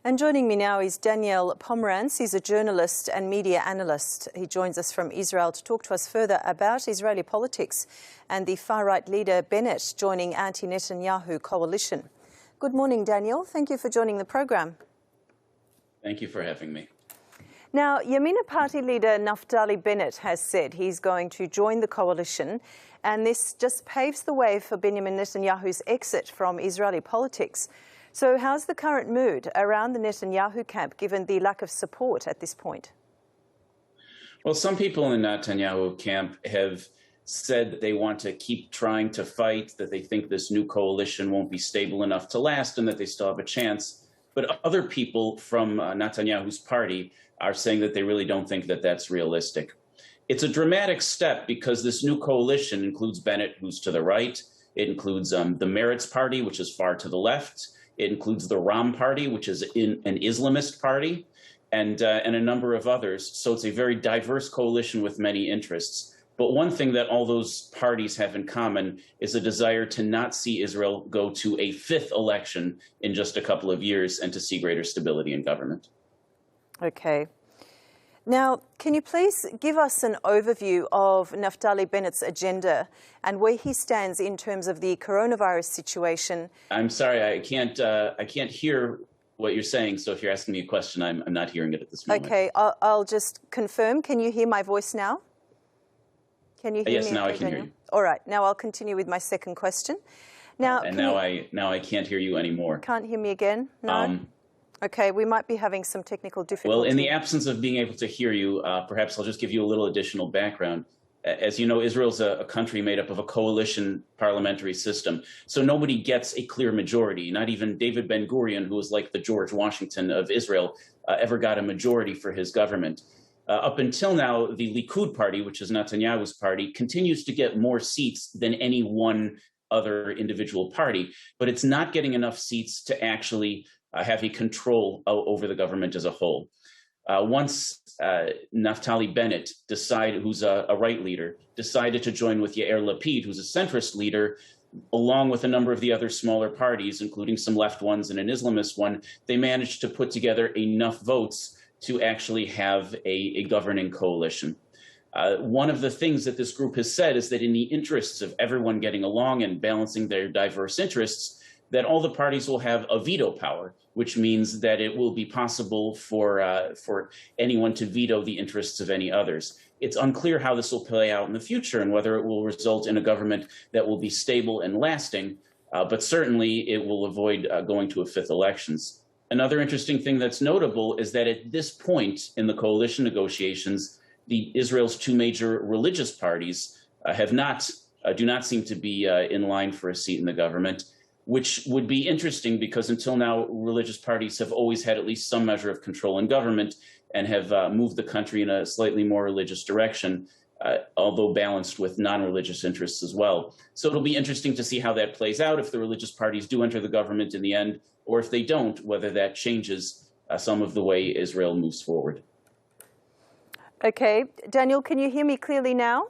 And joining me now is Daniel Pomerantz. He's a journalist and media analyst. He joins us from Israel to talk to us further about Israeli politics and the far-right leader Bennett joining anti-Netanyahu coalition. Good morning, Daniel. Thank you for joining the program. Thank you for having me. Now, Yamina Party leader Naftali Bennett has said he's going to join the coalition, and this just paves the way for Benjamin Netanyahu's exit from Israeli politics. So how's the current mood around the Netanyahu camp, given the lack of support at this point? Well, some people in the Netanyahu camp have said that they want to keep trying to fight, that they think this new coalition won't be stable enough to last, and that they still have a chance. But other people from Netanyahu's party are saying that they really don't think that that's realistic. It's a dramatic step because this new coalition includes Bennett, who's to the right. It includes the Meretz party, which is far to the left. It includes the Ram party, which is an Islamist party, and a number of others. So it's a very diverse coalition with many interests. But one thing that all those parties have in common is a desire to not see Israel go to a fifth election in just a couple of years and to see greater stability in government. Okay. Now, can you please give us an overview of Naftali Bennett's agenda and where he stands in terms of the coronavirus situation? I'm sorry, I can't hear what you're saying. So if you're asking me a question, I'm not hearing it at this moment. Okay, I'll just confirm. Can you hear my voice now? Can you hear me? Yes, now I can hear you. All right, now I'll continue with my second question. Now, now I can't hear you anymore. Can't hear me again? No. Okay, we might be having some technical difficulties. Well, in the absence of being able to hear you, perhaps I'll just give you a little additional background. As you know, Israel's a country made up of a coalition parliamentary system. So nobody gets a clear majority. Not even David Ben-Gurion, who was like the George Washington of Israel, ever got a majority for his government. Up until now, the Likud party, which is Netanyahu's party, continues to get more seats than any one other individual party. But it's not getting enough seats to actually have a control over the government as a whole. Once Naftali Bennett, who's a right leader, decided to join with Yair Lapid, who's a centrist leader, along with a number of the other smaller parties, including some left ones and an Islamist one, they managed to put together enough votes to actually have a governing coalition. One of the things that this group has said is that in the interests of everyone getting along and balancing their diverse interests, that all the parties will have a veto power, which means that it will be possible for anyone to veto the interests of any others. It's unclear how this will play out in the future and whether it will result in a government that will be stable and lasting, but certainly it will avoid going to a fifth elections. Another interesting thing that's notable is that at this point in the coalition negotiations, Israel's two major religious parties do not seem to be in line for a seat in the government, which would be interesting because until now, religious parties have always had at least some measure of control in government and have moved the country in a slightly more religious direction, although balanced with non-religious interests as well. So it'll be interesting to see how that plays out if the religious parties do enter the government in the end, or if they don't, whether that changes some of the way Israel moves forward. Okay. Daniel, can you hear me clearly now?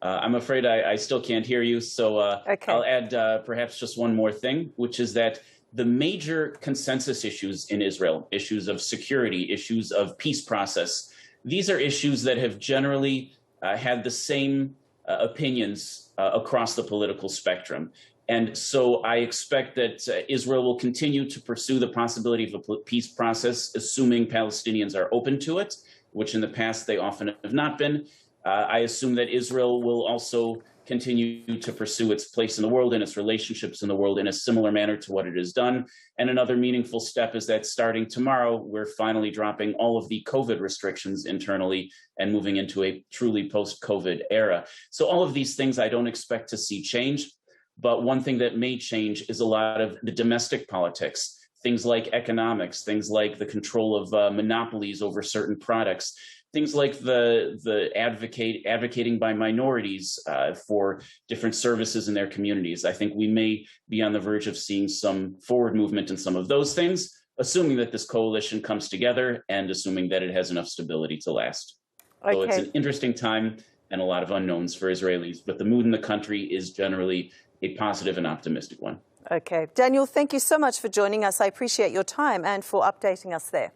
I'm afraid I still can't hear you, so okay. I'll add perhaps just one more thing, which is that the major consensus issues in Israel, issues of security, issues of peace process, these are issues that have generally had the same opinions across the political spectrum. And so I expect that Israel will continue to pursue the possibility of a peace process, assuming Palestinians are open to it, which in the past they often have not been. I assume that Israel will also continue to pursue its place in the world and its relationships in the world in a similar manner to what it has done. And another meaningful step is that starting tomorrow, we're finally dropping all of the COVID restrictions internally and moving into a truly post-COVID era. So all of these things I don't expect to see change. But one thing that may change is a lot of the domestic politics, things like economics, things like the control of monopolies over certain products, things like the advocating by minorities for different services in their communities. I think we may be on the verge of seeing some forward movement in some of those things, assuming that this coalition comes together and assuming that it has enough stability to last. Okay. So it's an interesting time and a lot of unknowns for Israelis, but the mood in the country is generally a positive and optimistic one. Okay. Daniel, thank you so much for joining us. I appreciate your time and for updating us there.